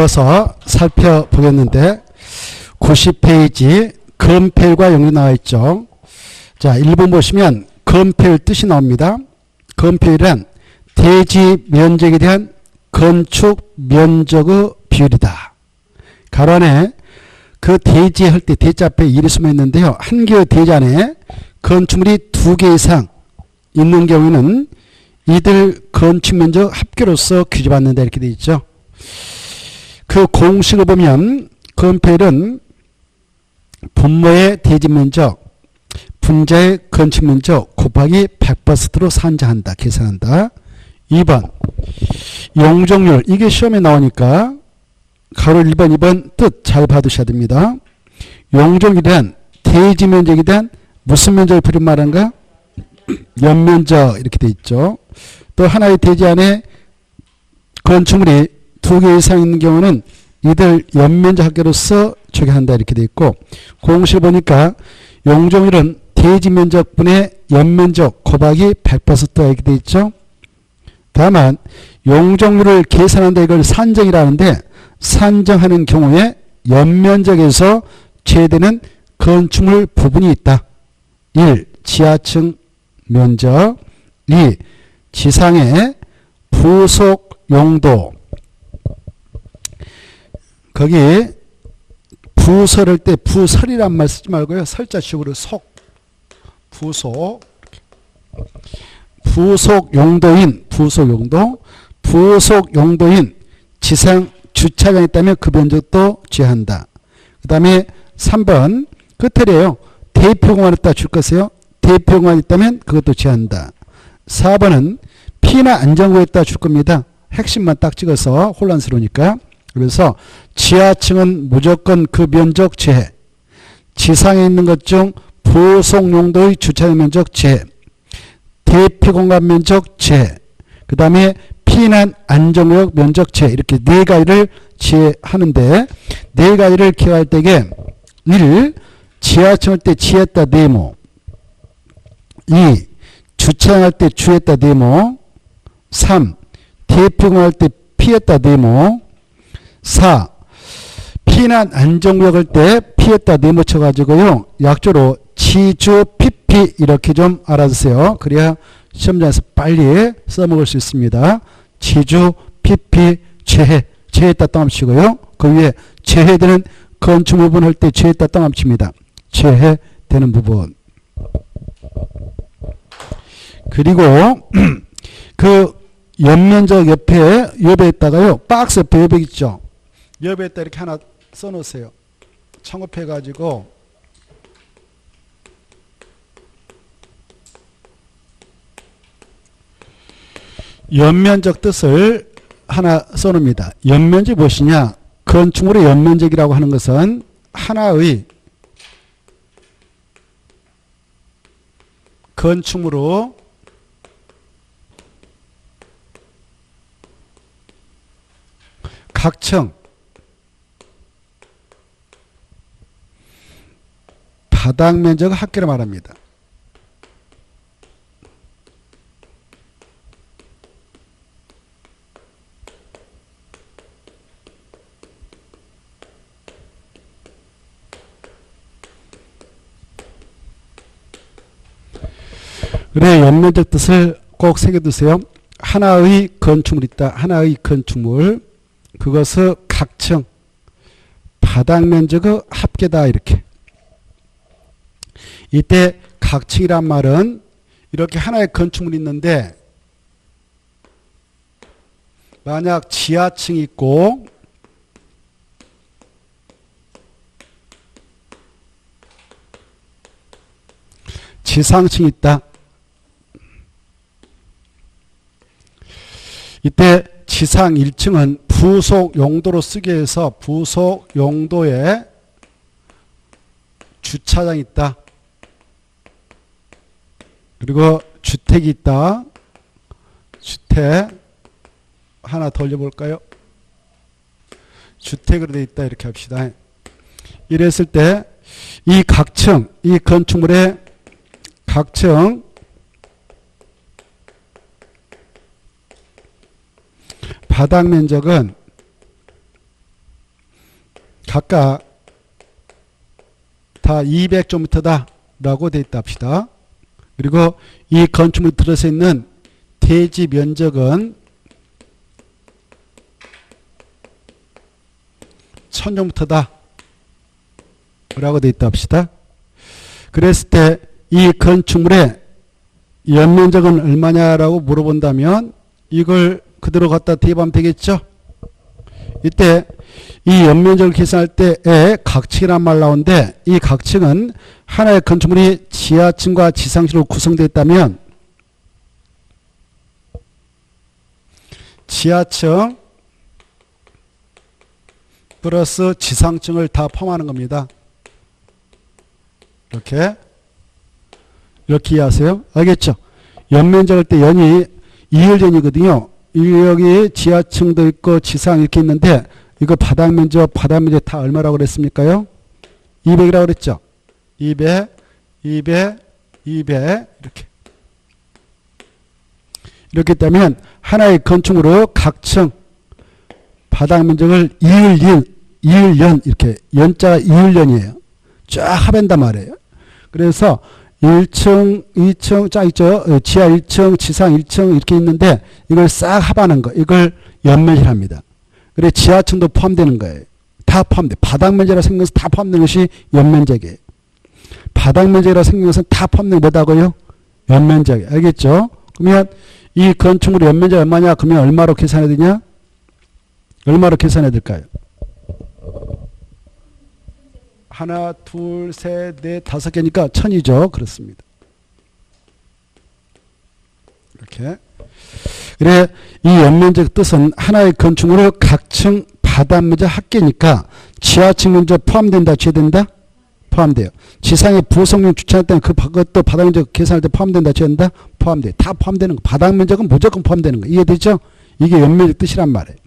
이어서 살펴보겠는데 90페이지 건폐율과 용도 나와 있죠. 자, 1번 보시면 건폐율 뜻이 나옵니다. 건폐율은 대지 면적에 대한 건축 면적의 비율이다. 가로 안에 그 대지 할 때 대지 앞에 일이 숨어 있는데요. 한 개의 대지 안에 건축물이 2개 이상 있는 경우에는 이들 건축 면적 합계로서 규제받는다 이렇게 되어 있죠. 그 공식을 보면 건폐율은 분모의 대지 면적, 분자의 건축 면적 곱하기 100%로 산정한다. 계산한다. 2번 용적률. 이게 시험에 나오니까 가로 1번, 2번 뜻 잘 받으셔야 됩니다. 용적률은 대지 면적에 대한 무슨 면적을 부린 말인가? 연면적 이렇게 돼 있죠. 또 하나의 대지 안에 건축물이 2개 이상 있는 경우는 이들 연면적 합계로서 적용한다 이렇게 돼 있고, 공식을 보니까 용적률은 대지 면적분의 연면적 곱하기 100%가 이렇게 돼 있죠. 다만 용적률을 계산한다 이걸 산정이라는데, 산정하는 경우에 연면적에서 제외되는 건축물 부분이 있다. 1. 지하층 면적. 2. 지상의 부속 용도. 거기 부설할 때 부설이란 말 쓰지 말고요. 설자식으로 속. 부속. 부속 용도인 부속 용도. 부속 용도인 지상 주차장이 있다면 그 면적도 제한다. 그 다음에 3번 끝에래요. 대표공간 있다 줄 것이요. 대표공간 있다면 그것도 제한다. 4번은 피나 안전구에 있다 줄 겁니다. 핵심만 딱 찍어서 혼란스러우니까. 그래서 지하층은 무조건 그 면적 제해. 지상에 있는 것 중 부속 용도의 주차장 면적 제해. 대표공간 면적 제해. 그 다음에 피난 안전구역 면적 제해. 이렇게 네 가지를 제하는데, 네 가지를 기억할 때에 1. 지하층할 때 지했다 네모. 2. 주차장할 때 주했다 네모. 3. 대표공할 때 피했다 네모. 4. 피난 안전구역 할 때 피했다 네모 쳐가지고요. 약조로 지주 PP 이렇게 좀 알아두세요. 그래야 시험장에서 빨리 써먹을 수 있습니다. 지주 PP 제해. 제했다 땅함치고요. 그 위에 제해되는 건축 부분 할 때 제했다 땅함칩니다. 제해되는 부분. 그리고 그 연면적 옆에 여배에다가요. 박스 옆에 여백 있죠. 여배에다 이렇게 하나 써놓으세요. 청업해가지고 연면적 뜻을 하나 써놓습니다. 연면적이 무엇이냐? 건축물의 연면적이라고 하는 것은 하나의 건축물로 각층 바닥 면적을 합계로 말합니다. 그래, 연면적 뜻을 꼭 새겨두세요. 하나의 건축물 있다. 하나의 건축물. 그것을 각층 바닥 면적의 합계다. 이렇게. 이때 각층이란 말은 이렇게 하나의 건축물이 있는데, 만약 지하층이 있고 지상층이 있다. 이때 지상 1층은 부속 용도로 쓰기 위해서 부속 용도에 주차장이 있다. 그리고 주택이 있다. 주택 하나 더 올려볼까요? 주택으로 되어 있다. 이렇게 합시다. 이랬을 때 이 각층, 이 건축물의 각층 바닥 면적은 각각 다 200제곱미터다 라고 돼 있다 합시다. 그리고 이 건축물이 들어서 있는 대지 면적은 1000제곱미터다 라고 돼 있다 합시다. 그랬을 때 이 건축물의 연면적은 얼마냐라고 물어본다면 이걸 그대로 갖다 대입하면 되겠죠. 이때 이 연면적을 계산할 때에 각층이란 말 나오는데 이 각층은 하나의 건축물이 지하층과 지상층으로 구성되어 있다면 지하층 플러스 지상층을 다 포함하는 겁니다. 이렇게 이해하세요? 알겠죠? 연면적을 때 연이 이율연이거든요. 여기 지하층도 있고 지상 이렇게 있는데 이거 바닥면적 다 얼마라고 그랬습니까요? 200이라고 그랬죠? 200 이렇게 있다면 하나의 건축으로 각층 바닥면적을 이율연 이렇게 연자가 이율연이에요. 쫙 합한단 말이에요. 그래서 1층, 2층 쫙 있죠. 지하 1층, 지상 1층 이렇게 있는데 이걸 싹 합하는 거. 이걸 연면이랍니다. 그래 지하층도 포함되는 거예요. 다 포함돼. 바닥면적이라 생긴 것은 다 포함되는 것이 연면적이에요. 바닥면적이라 생긴 것은 다 포함되는 게 뭐다고요? 연면적이에요. 알겠죠? 그러면 이 건축물의 연면적이 얼마냐? 그러면 얼마로 계산해야 되냐? 얼마로 계산해야 될까요? 하나, 둘, 셋, 넷, 5개니까 1000이죠. 그렇습니다. 이렇게. 그래, 이 연면적 뜻은 하나의 건축물의 각층 바닥면적 합계니까 지하층 면적 포함된다, 제외된다? 포함돼요. 지상에 부속면 주차할 때는 그것도 바닥면적 계산할 때 포함된다, 제외된다? 포함돼요. 다 포함되는 거. 바닥면적은 무조건 포함되는 거. 이해되죠? 이게 연면적 뜻이란 말이에요.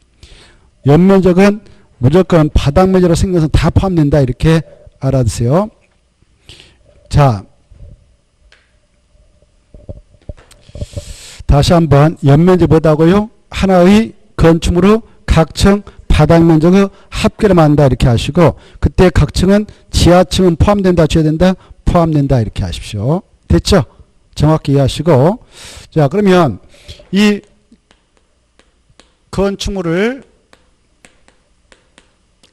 연면적은 무조건 바닥면적으로 생긴 것은 다 포함된다. 이렇게 알아두세요. 자, 다시 한번 연면적 뭐다고요? 하나의 건축물의 각층 바닥면적의 합계를 만든다 이렇게 하시고 그때 각층은 지하층은 포함된다 제외된다 포함된다 이렇게 하십시오. 됐죠? 정확히 이해하시고 자 그러면 이 건축물을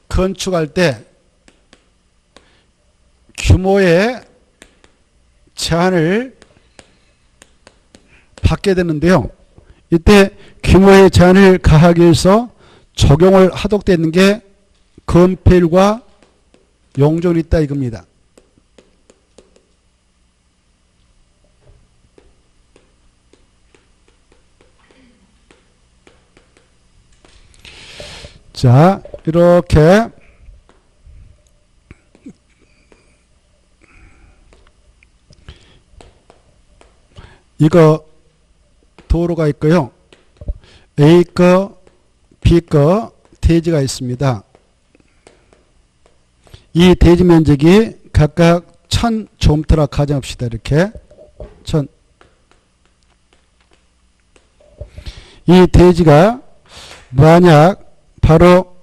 건축할 때 규모의 제한을 받게 되는데요. 이때 규모의 제한을 가하기 위해서 적용을 하도록 되는 게 건폐율과 용적률이 있다 이겁니다. 자, 이렇게 이거 도로가 있고요. A거, B거 대지가 있습니다. 이 대지 면적이 각각 1000제곱미터라 가정합시다. 이렇게 1000. 이 대지가 만약 바로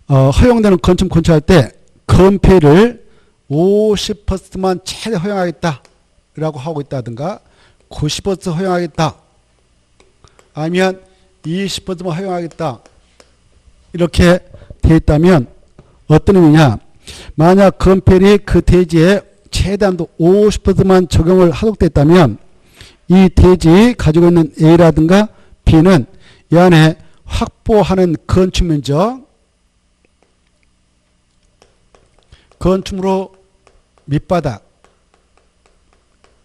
허용되는 건축 건축할 때 건폐율을 50%만 최대 허용하겠다라고 하고 있다든가 90% 허용하겠다 아니면 20%만 허용하겠다 이렇게 되어 있다면 어떤 의미냐 만약 건폐율이 그 대지에 최대한도 50%만 적용을 하도록 됐다면 이 대지 가지고 있는 A라든가 B는 이 안에 확보하는 건축면적 건축물로 밑바닥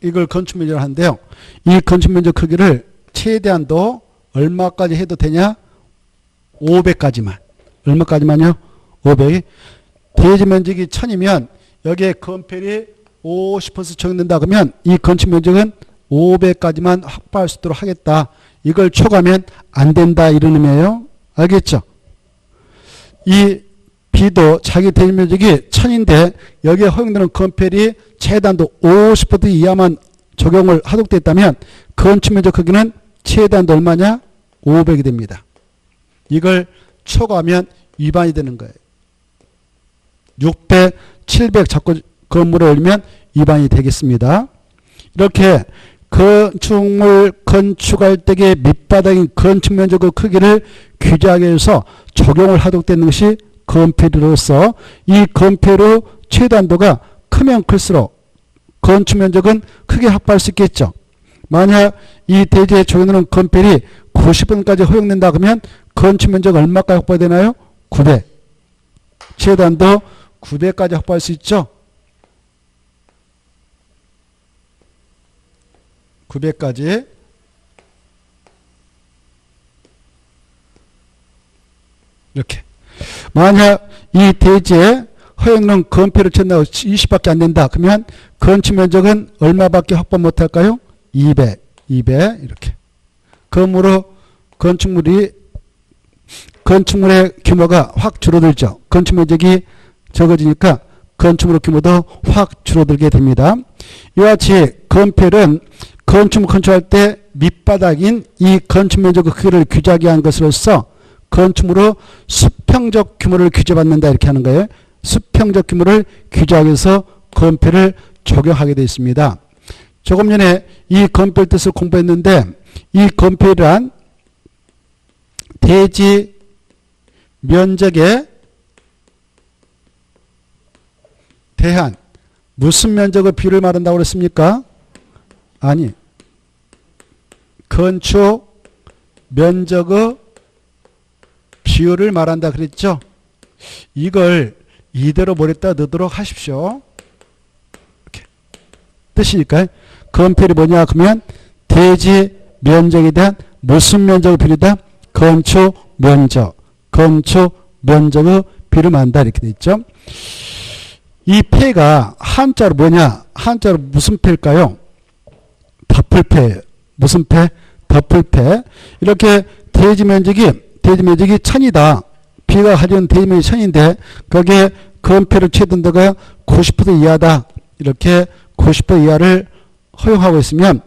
이걸 건축면적을 하는데요. 이 건축면적 크기를 최대한도 얼마까지 해도 되냐? 500까지만. 얼마까지만요? 500이. 대지 면적이 1000이면 여기에 건폐율이 50% 적용된다 그러면 이 건축면적은 500까지만 확보할 수 있도록 하겠다. 이걸 초과하면 안 된다 이런 의미예요. 알겠죠? 이 B도 자기 대지 면적이 1000인데 여기에 허용되는 건폐율이 최단도 50% 이하만 적용을 하도록 됐다면 건축 면적 크기는 최단도 얼마냐? 500이 됩니다. 이걸 초과하면 위반이 되는 거예요. 600, 700 자꾸 건물에 올리면 위반이 되겠습니다. 이렇게 건축물 건축할 때의 밑바닥인 건축면적의 크기를 규제하기 위해서 적용을 하도록 되는 것이 건폐율로서 이 건폐율의 최단도가 크면 클수록 건축면적은 크게 확보할 수 있겠죠. 만약 이 대지에 적용되는 건폐율이 90원까지 허용된다 그러면 건축면적 얼마까지 확보되나요? 900. 최단도 900까지 확보할 수 있죠. 900까지. 이렇게. 만약 이 대지에 허용된 건폐를 채운다고 20밖에 안 된다. 그러면 건축면적은 얼마밖에 확보 못할까요? 200. 이렇게. 그러므로 건축물의 규모가 확 줄어들죠. 건축면적이 적어지니까 건축물 규모도 확 줄어들게 됩니다. 이와 같이 건폐율은 건축물 건축할 때 밑바닥인 이 건축면적의 크기를 규제하기 위한 것으로서 건축물의 수평적 규모를 규제받는다 이렇게 하는 거예요. 수평적 규모를 규제하기 위해서 건폐율을 적용하게 되어 있습니다. 조금 전에 이 건폐율 뜻을 공부했는데 이 건폐율이란 대지 면적에 대한 무슨 면적의 비율을 말한다고 그랬습니까? 아니, 건축 면적의 비율을 말한다 그랬죠? 이걸 이대로 머리에다 넣도록 하십시오. 이렇게. 뜻이니까요. 건폐율이 뭐냐 그러면 대지 면적에 대한 무슨 면적의 비율이다? 건축 면적의 비율을 말한다 이렇게 돼 있죠. 이 패가 한자로 뭐냐? 한자로 무슨 패일까요? 덮을패예요. 무슨 패? 덮을패. 이렇게 대지 면적이 1000이다. B가 가진 대지 면적이 1000인데 거기에 건폐율 최단도가 90% 이하다. 이렇게 90% 이하를 허용하고 있으면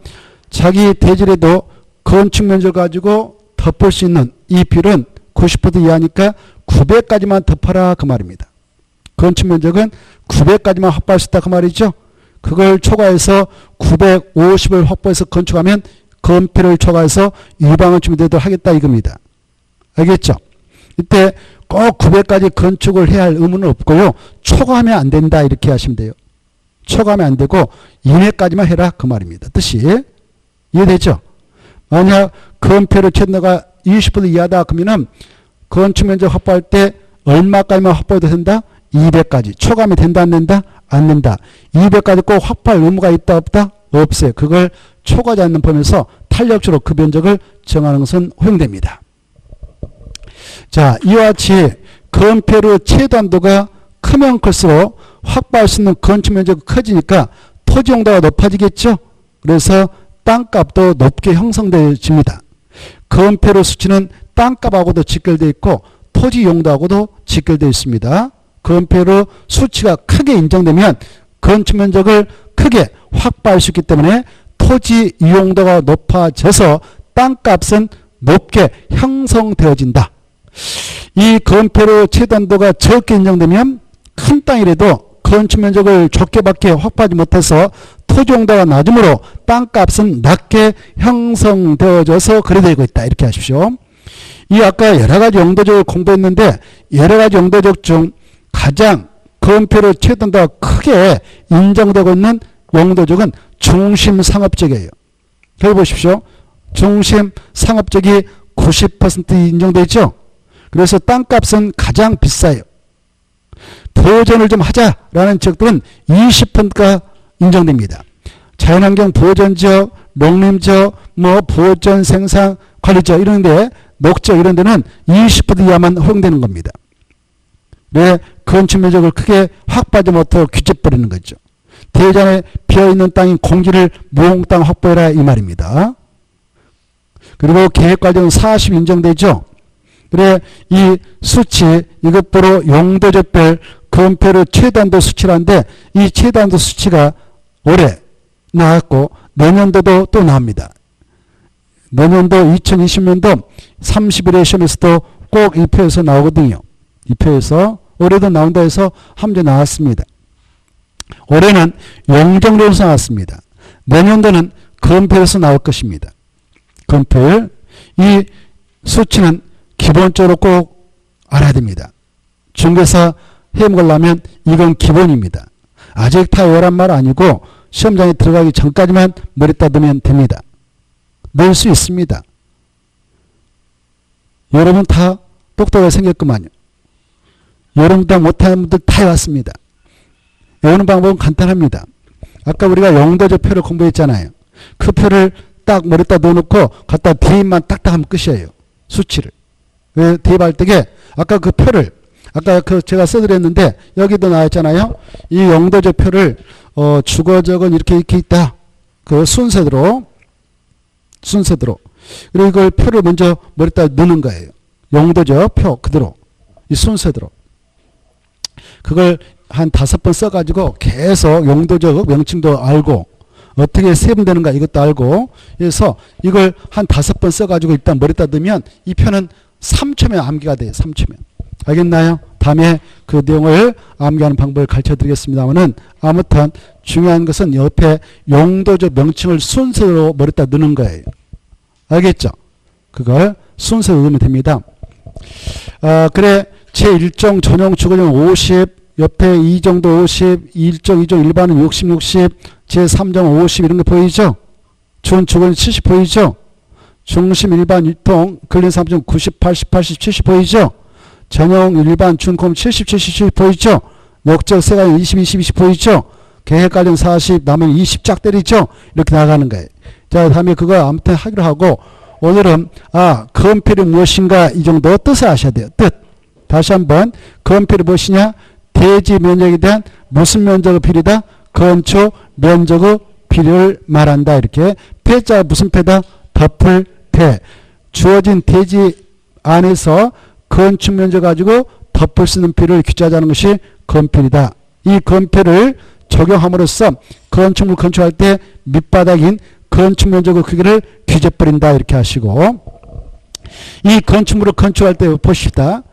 자기 대지라도 건축 면적 가지고 덮을 수 있는 이 비율은 90% 이하니까 900까지만 덮어라 그 말입니다. 건축 면적은 900까지만 확보할 수 있다 그 말이죠. 그걸 초과해서 950을 확보해서 건축하면 건폐율을 초과해서 위반을 준비되도록 하겠다 이겁니다. 알겠죠? 이때 꼭 900까지 건축을 해야 할 의무는 없고요. 초과하면 안 된다 이렇게 하시면 돼요. 초과하면 안 되고 이내까지만 해라 그 말입니다. 뜻이 이해되죠? 만약 건폐율 최단도가 20% 이하다 그러면은 건축 면적 확보할 때 얼마까지만 확보해도 된다? 200까지. 초과하면 된다 안 된다? 안 된다. 200까지 꼭 확보할 의무가 있다 없다? 없어요. 그걸 초과하지 않는 범위에서 탄력적으로 그 면적을 정하는 것은 허용됩니다. 자, 이와 같이 건폐율의 최단도가 크면 클수록 확보할 수 있는 건축 면적이 커지니까 토지 용도가 높아지겠죠. 그래서 땅값도 높게 형성되어집니다. 건폐율의 수치는 땅값하고도 직결되어 있고 토지 용도하고도 직결되어 있습니다. 건폐율의 수치가 크게 인정되면 건축 면적을 크게 확보할 수 있기 때문에 토지 이용도가 높아져서 땅값은 높게 형성되어진다. 이 건폐율의 최단도가 적게 인정되면 큰 땅이라도 건축 면적을 적게밖에 확보하지 못해서 토지 용도가 낮으므로 땅값은 낮게 형성되어져서 그래 되고 있다. 이렇게 하십시오. 이 아까 여러 가지 용도적을 공부했는데 여러 가지 용도적 중 가장 건폐율의 최단도가 크게 인정되고 있는 용도적은 중심상업적이에요. 여기 보십시오. 중심상업적이 90% 인정되어 있죠. 그래서 땅값은 가장 비싸요. 보존을 좀 하자라는 지역들은 20%가 인정됩니다. 자연환경 보존지역, 농림지역, 보존 생산 관리지역 이런데 녹지역 이런 데는 20% 이하만 허용되는 겁니다. 왜? 건축 면적을 크게 확보하지 못하고 규제버리는 거죠. 대전에 비어있는 땅인 공지를 무홍땅 확보해라 이 말입니다. 그리고 계획과정 40 인정되죠. 그래 이 수치 이것으로 용도적별 건폐율의 최단도 수치라는데 이 최단도 수치가 올해 나왔고 내년도도 또 나옵니다. 내년도 2020년도 30일의 시험에서도 꼭 이 표에서 나오거든요. 이 표에서 올해도 나온다 해서 한 문제 나왔습니다. 올해는 용적률에서 나왔습니다. 내년도는 건폐율에서 나올 것입니다. 건폐율. 이 수치는 기본적으로 꼭 알아야 됩니다. 중개사 해먹으려면 이건 기본입니다. 아직 다 외우란 말 아니고 시험장에 들어가기 전까지만 머리다 넣으면 됩니다. 넣을 수 있습니다. 여러분 다 똑똑하게 생겼구만요. 여러분보다 못하는 분들 다 해왔습니다. 외우는 방법은 간단합니다. 아까 우리가 용도적 표를 공부했잖아요. 그 표를 딱 머리다 넣어놓고 갖다 대입만 딱딱 하면 끝이에요. 수치를. 왜 대입할 때게 아까 그 표를 아까 제가 써드렸는데 여기도 나왔잖아요. 이 용도적 표를 주거적은 이렇게 있다. 그 순서대로 그리고 이걸 표를 먼저 머리다 넣는 거예요. 용도적 표 그대로 이 순서대로 그걸 한 5번 써가지고 계속 용도적 명칭도 알고 어떻게 세분되는가 이것도 알고 그래서 이걸 한 5번 써가지고 일단 머리다 넣으면 이 표는 3초면 암기가 돼요. 3초면. 알겠나요? 다음에 그 내용을 암기하는 방법을 가르쳐 드리겠습니다만은 아무튼 중요한 것은 옆에 용도적 명칭을 순서로 머리다 넣는 거예요. 알겠죠? 그걸 순서로 넣으면 됩니다. 그래 제1종 전용 주거용 50 옆에 2종도 50 1종 2종 일반은 60 제3종 50 이런 거 보이죠? 준주거용 70 보이죠? 중심 일반 유통 근린 3종 90 80 80 70 보이죠? 전용 일반 준공 70 70 보이죠? 목적 세관 20 20 20 보이죠? 계획 관련 40 남은 20 짝 때리죠? 이렇게 나가는 거예요. 자 다음에 그거 아무튼 하기로 하고 오늘은 건폐율이 무엇인가 이 정도 뜻을 아셔야 돼요. 뜻. 다시 한번 건폐율이 무엇이냐? 대지 면적에 대한 무슨 면적의 비례다? 건축 면적의 비례를 말한다. 이렇게 폐자가 무슨 폐다? 덮을 폐. 주어진 대지 안에서 건축 면적 가지고 덮을 수 있는 비례를 규정하자는 것이 건폐율이다. 이 건폐율을 적용함으로써 건축물 건축할 때 밑바닥인 건축 면적의 크기를 규제버린다. 이렇게 하시고 이 건축물을 건축할 때 보십시다.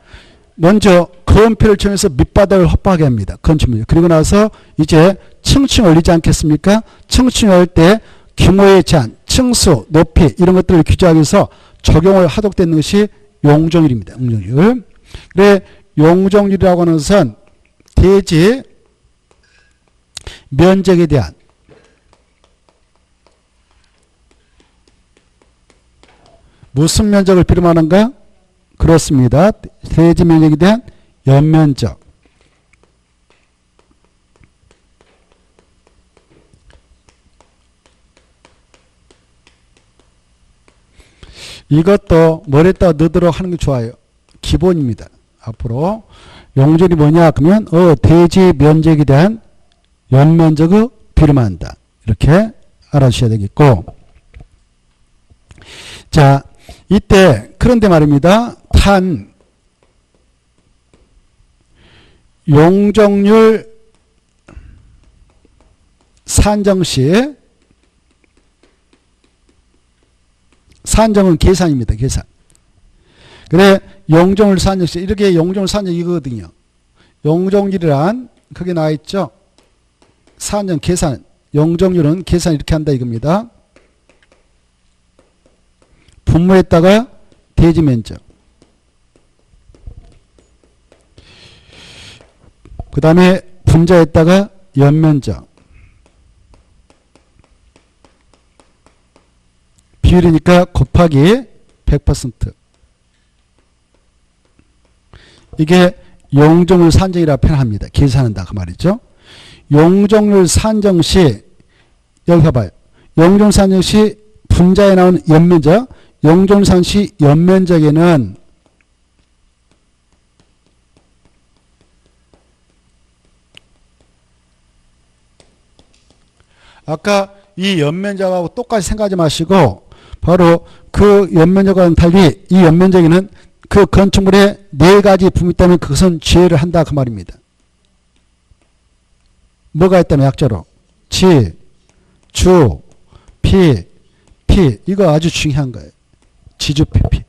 먼저 건폐율을 정해서 밑바닥을 확보하게 합니다. 건축물. 그리고 나서 이제 층층 올리지 않겠습니까? 층층 올 때 규모의 제한, 층수, 높이 이런 것들을 규제하기 위해서 적용을 하도록 되는 것이 용적률입니다. 용적률. 그래 용적률이라고 하는 것은 대지 면적에 대한 무슨 면적을 비름하는가? 그렇습니다. 대지 면적에 대한 연면적. 이것도 머리에다 넣도록 하는 게 좋아요. 기본입니다. 앞으로 용적이 뭐냐 그러면 대지 면적에 대한 연면적을 비름한다. 이렇게 알아주셔야 되겠고 자 이때 그런데 말입니다. 탄 용적률 산정시 산정은 계산입니다. 계산. 그래 용적률 산정시 이렇게 용적률 산정 이거거든요. 용적률이란 거기 나와 있죠. 산정 계산 용적률은 계산 이렇게 한다 이겁니다. 분모에다가 대지 면적 그 다음에 분자에다가 연면적 비율이니까 곱하기 100% 이게 용적률 산정이라 표현합니다. 계산한다 그 말이죠. 용적률 산정 시 여기 봐봐요. 용적률 산정 시 분자에 나오는 연면적 용적률 산정 시 연면적에는 아까 이 연면적하고 똑같이 생각하지 마시고 바로 그 연면적과는 달리 이 연면적에는 그 건축물에 4가지 부분이 있다면 그것은 지혜를 한다 그 말입니다. 뭐가 있다면 약자로 지, 주, 피 이거 아주 중요한 거예요. 지주, 피.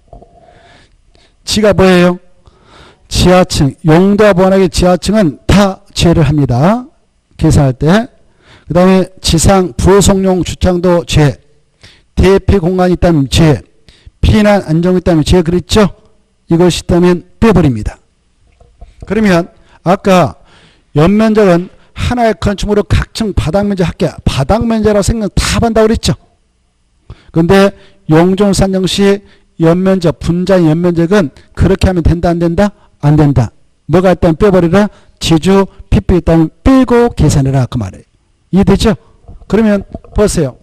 지가 뭐예요? 지하층. 용도와 번하게 지하층은 다 제를 합니다. 계산할 때. 그 다음에 지상 부속용 주차장도 제. 대피 공간이 있다면 제. 피난 안정이 있다면 제. 그랬죠? 이것이 있다면 빼버립니다. 그러면 아까 연면적은 하나의 건축물로 각층 바닥면적 합계. 바닥면적이라고 생각 다 한다고 그랬죠? 근데 용적률 산정 시 연면적, 분자의 연면적은 그렇게 하면 된다, 안 된다? 안 된다. 뭐가 있다면 빼버리라. 지주, 핍이 있다면 빼고 계산해라. 그 말이에요. 이해되죠? 그러면 보세요.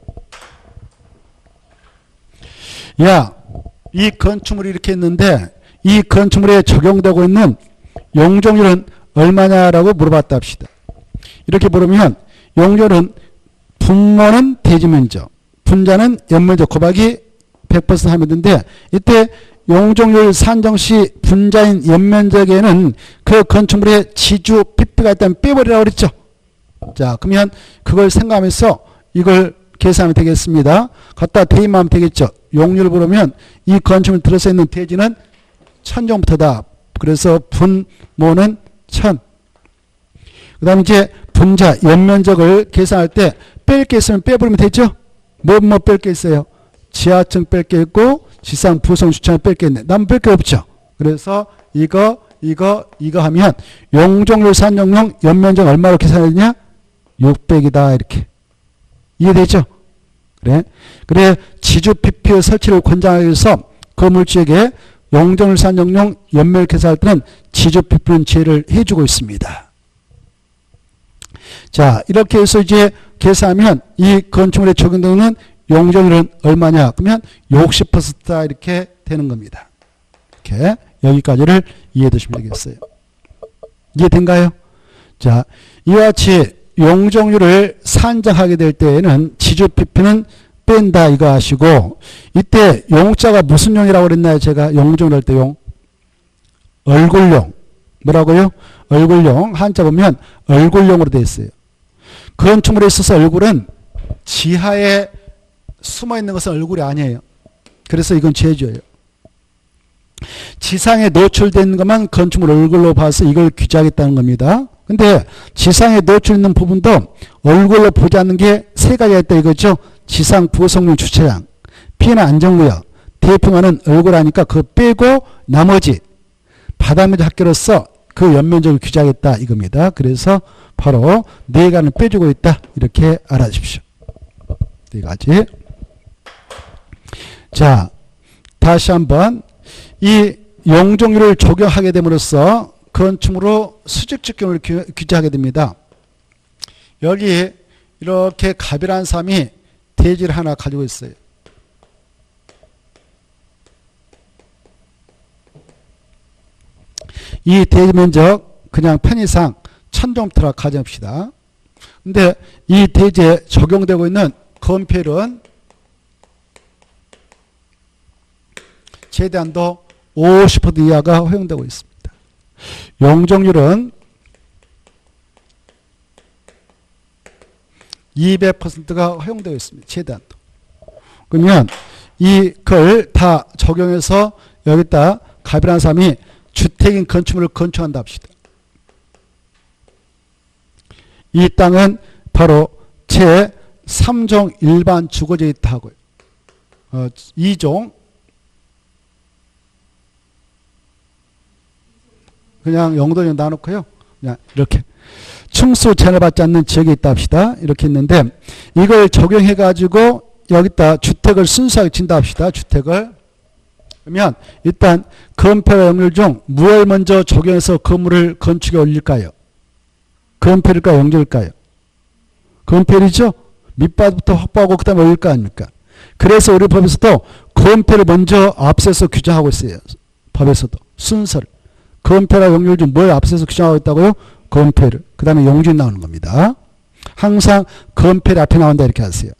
야, 이 건축물이 이렇게 있는데 이 건축물에 적용되고 있는 용적률은 얼마냐라고 물어봤다 합시다. 이렇게 물으면 용적률은 분모는 대지면적, 분자는 연면적 곱하기 100% 하면 되는데 이때 용적률 산정 시 분자인 연면적에는 그 건축물에 지주 PP가 있다면 빼버리라고 그랬죠. 자, 그러면 그걸 생각하면서 이걸 계산하면 되겠습니다. 갖다 대입만 하면 되겠죠. 용률을 보면 이 건축물 들어서 있는 대지는 1000정부터다. 그래서 분모는 1000. 그 다음에 이제 분자, 연면적을 계산할 때 뺄 게 있으면 빼버리면 되죠. 뭐 뺄 게 있어요? 지하층 뺄 게 있고 지상 부속 주차장 뺄 게 있네. 남 뺄 게 없죠. 그래서 이거 하면 용적률 산정용 연면적 얼마로 계산했냐? 600이다. 이렇게. 이해되죠? 그래 지주 PP의 설치를 권장하기 위해서 건물주에게 용적률 산정용 연면을 계산할 때는 지주 PP는 제외를 해주고 있습니다. 자, 이렇게 해서 이제 계산하면 이 건축물에 적용되는 용적률은 얼마냐? 그러면 60%다. 이렇게 되는 겁니다. 이렇게 여기까지를 이해해 두시면 되겠어요. 이해된가요? 자, 이와 같이 용적률을 산정하게 될 때에는 지주 PP는 뺀다. 이거 아시고 이때 용자가 무슨 용이라고 그랬나요? 제가 용적률 할 때 용. 얼굴용. 뭐라고요? 얼굴용. 한자 보면 얼굴용으로 되어 있어요. 건축물에 있어서 얼굴은 지하에 숨어있는 것은 얼굴이 아니에요. 그래서 이건 제조예요. 지상에 노출되는 것만 건축물 얼굴로 봐서 이걸 규제하겠다는 겁니다. 근데 지상에 노출 있는 부분도 얼굴로 보지 않는 게 세 가지가 있다 이거죠. 지상 부속용 주차장, 피해나 안전구역, 대풍하는 얼굴 하니까 그거 빼고 나머지 바닥면적 합계로서 그 연면적을 규제하겠다 이겁니다. 그래서 바로 네 가지는 빼주고 있다. 이렇게 알아주십시오. 네 가지. 자, 다시 한번 이 용적률을 적용하게 됨으로써 건축물로 수직적경을 규제하게 됩니다. 여기 이렇게 갑이라는 사람이 대지를 하나 가지고 있어요. 이 대지 면적 그냥 편의상 1000정부터 가정합시다. 근데 이 대지에 적용되고 있는 건폐율은 최대한도 50% 이하가 허용되고 있습니다. 용적률은 200%가 허용되고 있습니다. 최대한도. 그러면 이걸 다 적용해서 여기다 갑이라는 사람이 주택인 건축물을 건축한다 합시다. 이 땅은 바로 제3종 일반 주거지에 있다 하고요. 2종 그냥 용도를 나눠놓고요. 그냥 이렇게 충수 제한을 받지 않는 지역에 있다 합시다. 이렇게 있는데 이걸 적용해 가지고 여기다 주택을 순수하게 진다 합시다. 주택을. 그러면 일단 건폐와 용률 중 무엇을 먼저 적용해서 건물을 건축에 올릴까요? 건폐일까요? 용적일까요? 건폐일이죠. 밑바닥부터 확보하고 그 다음에 올릴 거 아닙니까? 그래서 우리 법에서도 건폐를 먼저 앞서서 규정하고 있어요. 법에서도 순서를. 건폐와 용률 중 뭘 앞서서 규정하고 있다고요? 건폐를. 그 다음에 용준이 나오는 겁니다. 항상 건폐를 앞에 나온다 이렇게 하세요.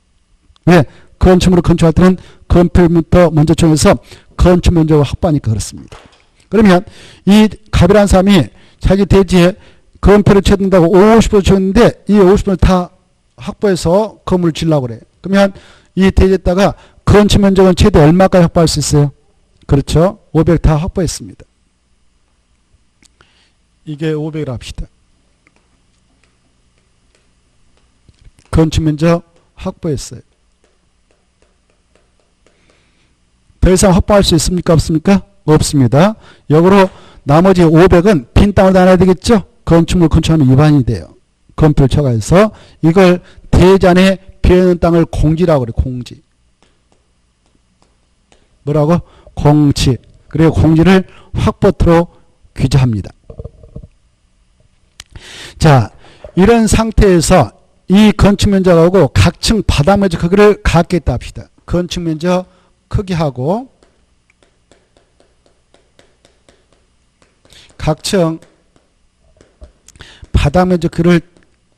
왜? 건축물을 건축할 때는 건폐부터 먼저 정해서 건축 면적을 확보하니까 그렇습니다. 그러면 이 갑이라는 사람이 자기 대지에 건폐를 채운다고 50% 채웠는데 이 50%를 다 확보해서 건물을 지으려고 그래요. 그러면 이 대지에다가 건축 면적은 최대 얼마까지 확보할 수 있어요? 그렇죠. 500 다 확보했습니다. 이게 500이라 합시다. 건축 면적 확보했어요. 더 이상 확보할 수 있습니까? 없습니까? 없습니다. 역으로 나머지 500은 빈 땅으로 나눠야 되겠죠? 건축물 건축하면 위반이 돼요. 건표를 초과해서 이걸 대전에 비어있는 땅을 공지라고 그래. 공지. 뭐라고? 공지. 그리고 공지를 확보토로 규제합니다. 자, 이런 상태에서 이 건축 면적하고 각층 바닥 면적 크기를 같겠다 합시다. 건축 면적 크기하고 각층 바닥 면적 크기를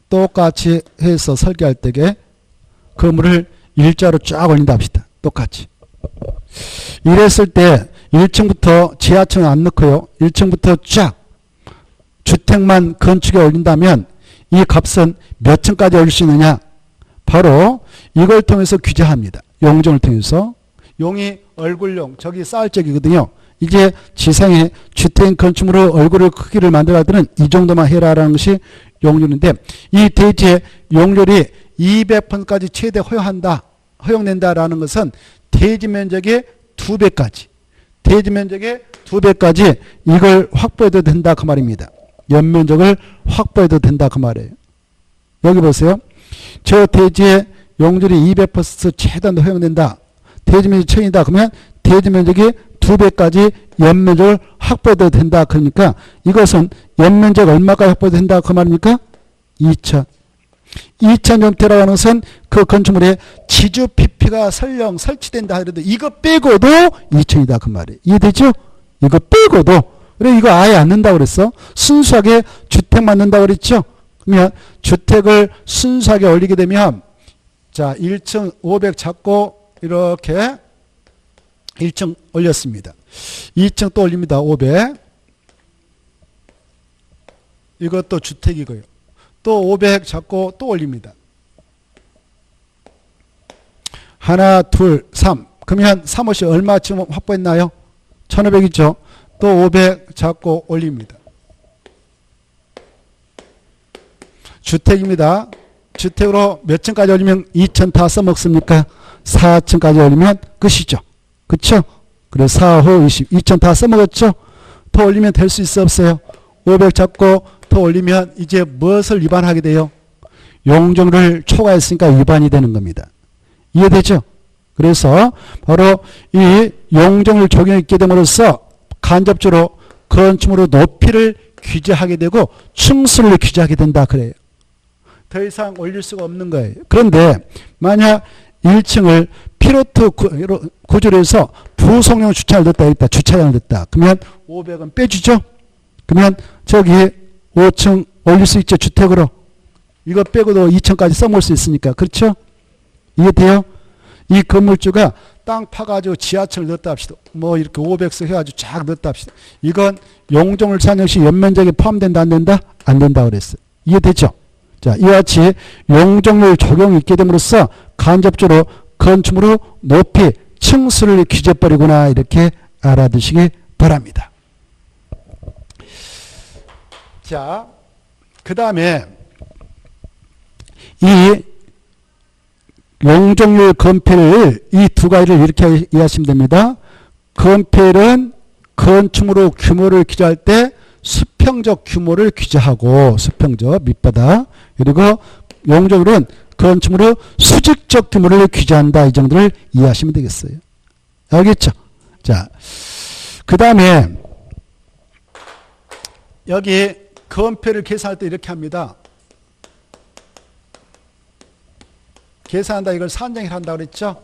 똑같이 해서 설계할 때에 건물을 일자로 쫙 올린다 합시다. 똑같이. 이랬을 때 1층부터 지하층은 안 넣고요. 1층부터 쫙 주택만 건축에 올린다면 이 값은 몇 층까지 올릴 수 있느냐? 바로 이걸 통해서 규제합니다. 용종을 통해서. 용이 얼굴용, 저기 쌀적이거든요. 이제 지상에 주택 건축물의 얼굴을 크기를 만들어갈 때는 이 정도만 해라라는 것이 용률인데 이 대지의 용률이 200%까지 최대 허용된다라는 것은 대지 면적의 2배까지 대지 면적의 2배까지 이걸 확보해도 된다 그 말입니다. 연면적을 확보해도 된다 그 말이에요. 여기 보세요. 저 대지의 용률이 200% 최대한 허용된다. 대지 면적이 1000이다. 그러면 대지 면적이 2배까지 연면적을 확보해도 된다. 그러니까 이것은 연면적 얼마까지 확보해도 된다 그 말입니까? 2000. 2000정대라고 하는 것은 그 건축물에 지주 PP가 설령 설치된다 하더라도 이거 빼고도 2000이다 그 말이에요. 이해되죠? 이거 빼고도. 그래 이거 아예 안 넣는다고 그랬어. 순수하게 주택만 넣는다고 그랬죠? 그러면 주택을 순수하게 올리게 되면 자 1층 500 잡고 이렇게 1층 올렸습니다. 2층 또 올립니다. 500. 이것도 주택이고요. 또 500 잡고 또 올립니다. 하나, 둘, 3. 그러면 3호씨 얼마 지금 확보했나요? 1500이죠. 또 500 잡고 올립니다. 주택입니다. 주택으로 몇 층까지 올리면 2000 다 써먹습니까? 4층까지 올리면 끝이죠. 그쵸? 그래서 4, 5, 20. 2000 다 써먹었죠? 더 올리면 될 수 있어 없어요? 500 잡고 더 올리면 이제 무엇을 위반하게 돼요? 용적률을 초과했으니까 위반이 되는 겁니다. 이해되죠? 그래서 바로 이 용적률 적용이 있게 됨으로써 간접적으로 건축물의 높이를 규제하게 되고 층수를 규제하게 된다 그래요. 더 이상 올릴 수가 없는 거예요. 그런데 만약 1층을 피로트 구조로 해서 부속용 주차를 넣었다 했다. 주차장을 넣었다. 그러면 500은 빼주죠. 그러면 저기 5층 올릴 수 있죠. 주택으로. 이거 빼고도 2층까지 써먹을 수 있으니까. 그렇죠? 이해돼요? 이 건물주가 땅 파가지고 지하철을 넣었다 합시다. 뭐 이렇게 500석 해가지고 쫙 넣었다 합시다. 이건 용적률 산정 시 연면적에 포함된다 안 된다? 안 된다 그랬어요. 이해되죠? 자, 이와 같이 용적률 적용이 있게 됨으로써 간접적으로 건축물의 높이, 층수를 규제버리구나 이렇게 알아두시기 바랍니다. 자, 그 다음에 이 용적률 건폐를 이 두 가지를 이렇게 이해하시면 됩니다. 건폐는 건축물의 규모를 규제할 때 수평적 규모를 규제하고 수평적 밑바닥 그리고 용적률은 건축물의 수직적 규모를 규제한다. 이 정도를 이해하시면 되겠어요. 알겠죠? 자, 그 다음에 여기 건폐를 계산할 때 이렇게 합니다. 계산한다 이걸 산정을 한다 그랬죠?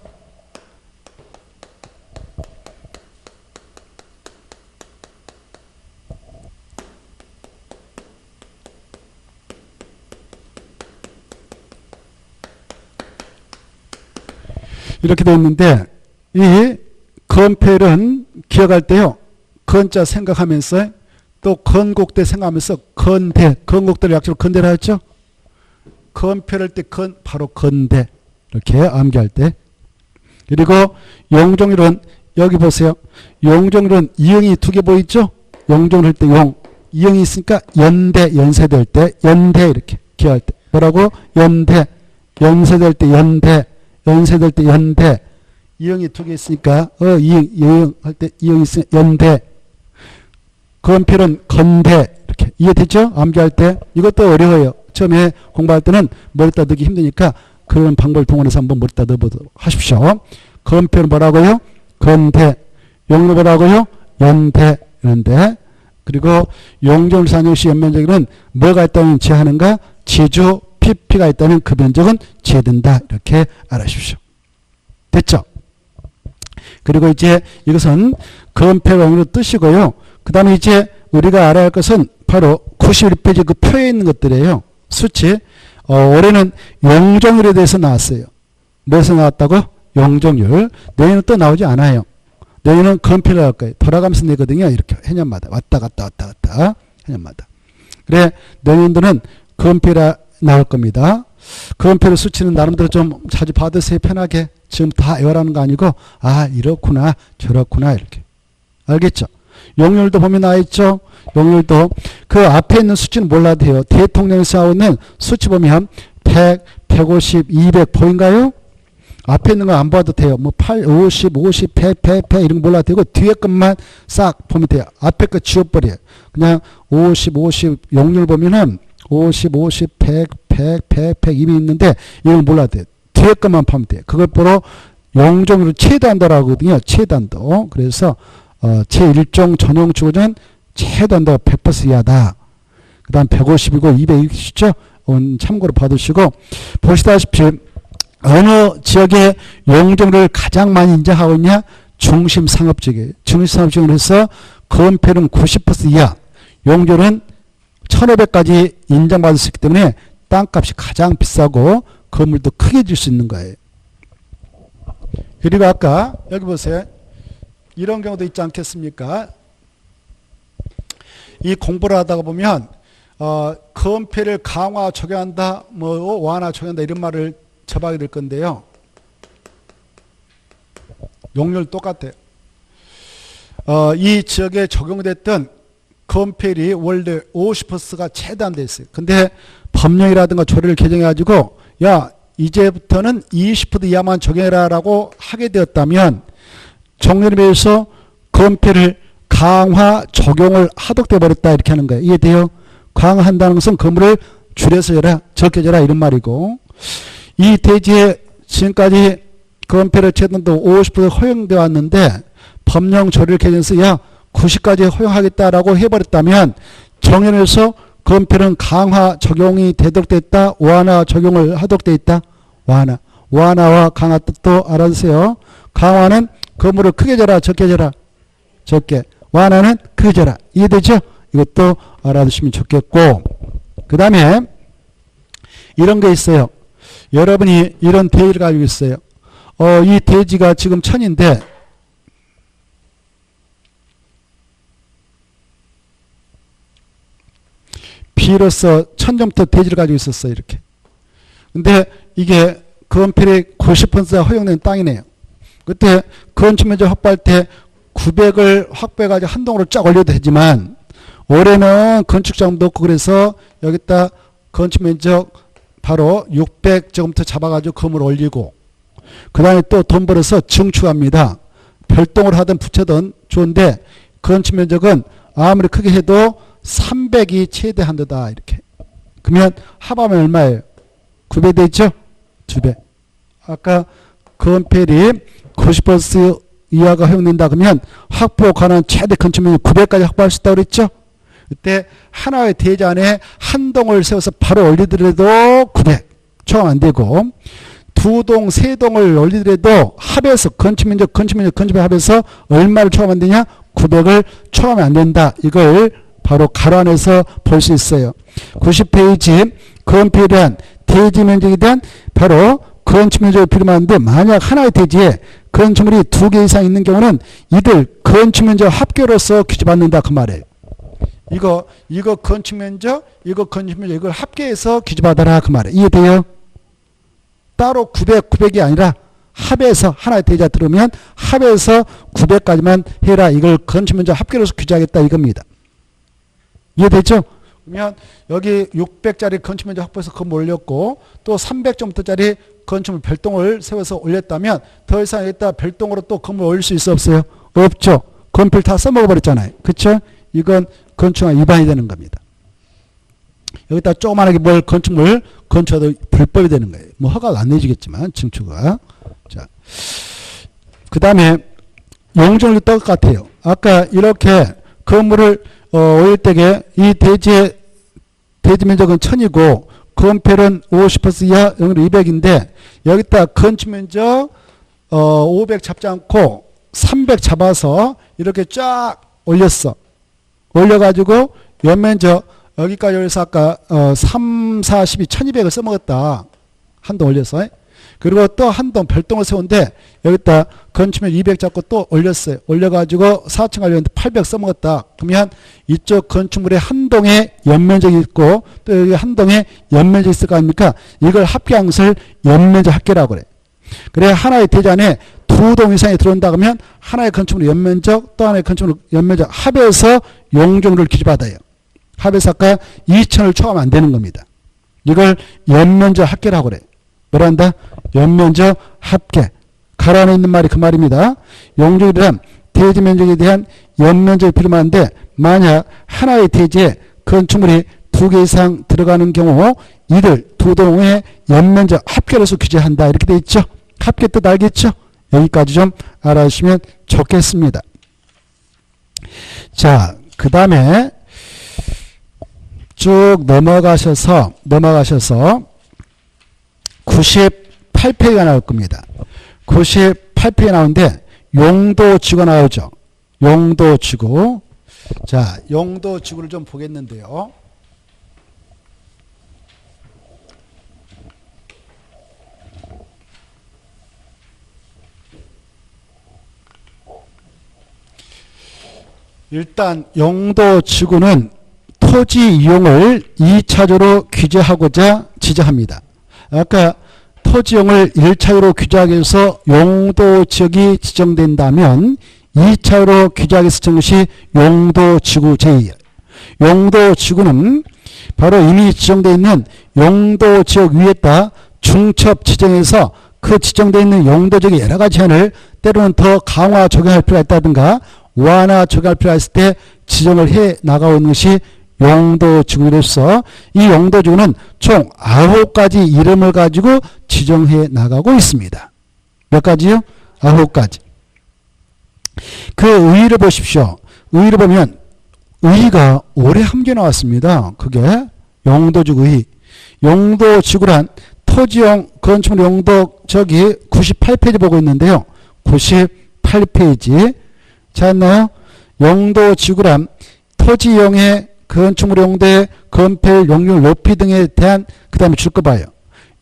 이렇게 되어 있는데 이 건폐는 기억할 때요. 건자 생각하면서 또 건곡대 생각하면서 건대, 건곡대를 약자로 건대라 했죠? 건폐를 때 바로 건대 이렇게 암기할 때 그리고 용적률은 여기 보세요. 용종률은 이응이 두 개 보이죠? 용종률 할 때 용. 이응이 있으니까 연세될 때 연대 이렇게 기할 때 뭐라고? 연세될 때 연세될 때 연대. 이응이 두 개 있으니까 이응 할 때 이응이 있으니까 연대. 건필은 건대 이렇게 이해됐죠? 암기할 때 이것도 어려워요. 처음에 공부할 때는 머리다 넣기 힘드니까 그런 방법을 동원해서 한번 머리다 넣어보도록 하십시오. 건필은 뭐라고요? 건대. 용로 뭐라고요? 연대. 연대. 그리고 용종률 산역시 연면적에는 뭐가 있다면 제하는가? 지주 PP가 있다면 그 면적은 제된다. 이렇게 알아주십시오. 됐죠? 그리고 이제 이것은 건폐용으로 뜻이고요. 그 다음에 이제 우리가 알아야 할 것은 바로 91페이지 그 표에 있는 것들이에요. 수치. 올해는 용종률에 대해서 나왔어요. 뭐에서 나왔다고? 용종률. 내년은 또 나오지 않아요. 내년은 건폐를 할 거예요. 돌아가면서 내거든요. 이렇게 해년마다. 왔다 갔다. 해년마다. 그래, 내년도는 건폐라 나올 겁니다. 건폐를 수치는 나름대로 좀 자주 받으세요. 편하게. 지금 다 외워라는 거 아니고, 아, 이렇구나, 저렇구나, 이렇게. 알겠죠? 용률도 보면 나와있죠? 용률도. 그 앞에 있는 수치는 몰라도 돼요. 대통령에서 나오는 수치 보면 100, 150, 200 보인가요? 앞에 있는 거 안 봐도 돼요. 뭐 8, 50, 50, 100, 100, 100 이런 거 몰라도 되고 뒤에 것만 싹 보면 돼요. 앞에 거 지워버려요. 그냥 50, 50 용률 보면은 50, 50, 100, 100, 100, 100 이미 있는데 이건 몰라도 돼요. 뒤에 것만 보면 돼요. 그걸 보러 용종률 최단도라고 하거든요. 최단도. 그래서 제1종 전용 주거는 최단도 100% 이하다. 그 다음 150이고 200이시죠? 참고로 받으시고 보시다시피 어느 지역의 용종률을 가장 많이 인정하고 있냐? 중심상업지역이에요. 중심상업지역으로 해서 건폐율은 90% 이하, 용적률은 1500까지 인정받을 수 있기 때문에 땅값이 가장 비싸고 건물도 크게 질 수 있는 거예요. 그리고 아까 여기 보세요. 이런 경우도 있지 않겠습니까? 이 공부를 하다가 보면 건폐를 강화 적용한다, 뭐 완화 적용한다 이런 말을 접하게 될 건데요. 용률 똑같아요. 이 지역에 적용됐던 건폐율이 원래 50%가 최대한 돼 있어요. 근데 법령이라든가 조례를 개정해가지고 야 이제부터는 20% 이하만 적용해라 라고 하게 되었다면 정렬에 비해서 건폐를 강화 적용을 하독돼 버렸다 이렇게 하는 거예요. 이해돼요? 강화한다는 것은 건물을 줄여서 해라, 적게 해라 이런 말이고, 이 대지에 지금까지 건폐를 최단도 50% 허용되어 왔는데 법령 조례를 개정해서 야 90까지 허용하겠다라고 해버렸다면 정연에서 건폐는 강화 적용이 되도록 됐다, 완화 적용을 하도록 돼 있다. 완화와 강화 뜻도 알아주세요. 강화는 건물을 크게 져라, 적게 져라, 적게. 완화는 크게 져라. 이해되죠? 이것도 알아두시면 좋겠고, 그 다음에 이런 게 있어요. 여러분이 이런 대지를 가지고 있어요. 이 대지가 지금 1000인데 비로소 1000점부터 대지를 가지고 있었어요. 이렇게. 근데 이게 건폐율이 90%가 허용된 땅이네요. 그때 건축면적 확보할 때 900을 확보해가지고 한 동으로 쫙 올려도 되지만 올해는 건축자금도 없고 그래서 여기다 건축면적 바로 600제곱미터 잡아가지고 건물 올리고 그 다음에 또 돈 벌어서 증축합니다. 별동을 하든 붙여든 좋은데 건축면적은 아무리 크게 해도 300이 최대 한도다 이렇게. 그러면 합하면 얼마예요? 9배 되죠? 2배. 아까 건폐율이 90% 이하가 허용된다 그러면 확보 가능한 최대 건축면적 900까지 확보할 수 있다고 그랬죠? 그때 하나의 대지 안에 한 동을 세워서 바로 올리더라도 900 초과 안 되고 두 동, 세 동을 올리더라도 합해서 건축면적 합해서 얼마를 초과하면 안 되냐? 900을 초과하면 안 된다. 이걸 바로 가로 안에서 볼 수 있어요. 90페이지 건폐에 대한 대지 면적에 대한 바로 건축면적을 필요한데 만약 하나의 대지에 건축물이 2개 이상 있는 경우는 이들 건축면적 합계로서 규제받는다 그 말이에요. 이거 건축면적, 이걸 합계해서 규제받아라 그 말이에요. 이해돼요? 따로 900이 아니라 합해서 하나의 대지가 들어오면 합해서 900까지만 해라. 이걸 건축면적 합계로서 규제하겠다 이겁니다. 이해됐죠? 그러면 여기 600짜리 건축면적 확보해서 건물 올렸고 또 300점부터짜리 건축물 별동을 세워서 올렸다면 더 이상 여기다 별동으로 또 건물 올릴 수 있어 없어요? 없죠. 건필 다 써먹어버렸잖아요. 그쵸? 이건 건축과 위반이 되는 겁니다. 여기다 조그만하게 뭘 건축물 건축해도 불법이 되는 거예요. 뭐 허가가 안 내주겠지만 증축가. 자, 그 다음에 용적률도 똑같아요. 아까 이렇게 건물을 올릴 때에 이 대지의 대지 면적은 1000이고 건폐율은 50% 이하 200인데 여기다 건축 면적 500 잡지 않고 300 잡아서 이렇게 쫙 올렸어. 올려가지고 연면적 여기까지 올려서 아까 3, 4, 12, 1200을 써먹었다. 한 동 올렸어. 그리고 또 한 동 별동을 세운데 여기다 건축면 200 잡고 또 올렸어요. 올려가지고 4층 하려는데 800 써먹었다. 그러면 이쪽 건축물에 한 동에 연면적이 있고 또 여기 한 동에 연면적이 있을 거 아닙니까? 이걸 합계한 것을 연면적 합계라고 그래. 그래 하나의 대지 안에 두 동 이상이 들어온다 그러면 하나의 건축물 연면적 또 하나의 건축물 연면적 합해서 용적률을 기준받아요. 합해서 아까 2000을 초과하면 안 되는 겁니다. 이걸 연면적 합계라고 그래. 뭐란다? 연면적 합계. 가로 안에 있는 말이 그 말입니다. 용적률이란 대지 면적에 대한 연면적이 필요한데 만약 하나의 대지에 건축물이 2개 이상 들어가는 경우 이들 두 동의 연면적 합계로서 규제한다. 이렇게 돼 있죠. 합계 뜻 알겠죠? 여기까지 좀 알아주시면 좋겠습니다. 자, 그 다음에 쭉 넘어가셔서 98페이지가 나올 겁니다. 98페이지가 나오는데 용도지구가 나오죠. 용도지구. 자, 용도지구를 좀 보겠는데요. 일단 용도지구는 토지 이용을 2차적으로 규제하고자 지정합니다. 아까 토지용을 1차적으로 규제하기 위해서 용도지역이 지정된다면 2차적으로 규제하기 위해서 지정한 것이 용도지구 제2예요. 용도지구는 바로 이미 지정되어 있는 용도지역 위에다 중첩 지정해서 그 지정되어 있는 용도지역의 여러 가지 제한을 때로는 더 강화 적용할 필요가 있다든가 완화 적용할 필요가 있을 때 지정을 해 나가오는 것이 용도지구로서 이 용도지구는 총 9가지 이름을 가지고 지정해 나가고 있습니다. 몇 가지요? 9가지. 그 의의를 보십시오. 의의를 보면 의의가 올해 함께 나왔습니다. 그게 용도지구 의의. 용도지구란 토지용 건축물 용도 저기 98페이지 보고 있는데요. 98페이지 찾나요? 용도지구란 토지용의 건축물 용도의 건폐율, 용률 높이 등에 대한 그 다음에 줄 거 봐요.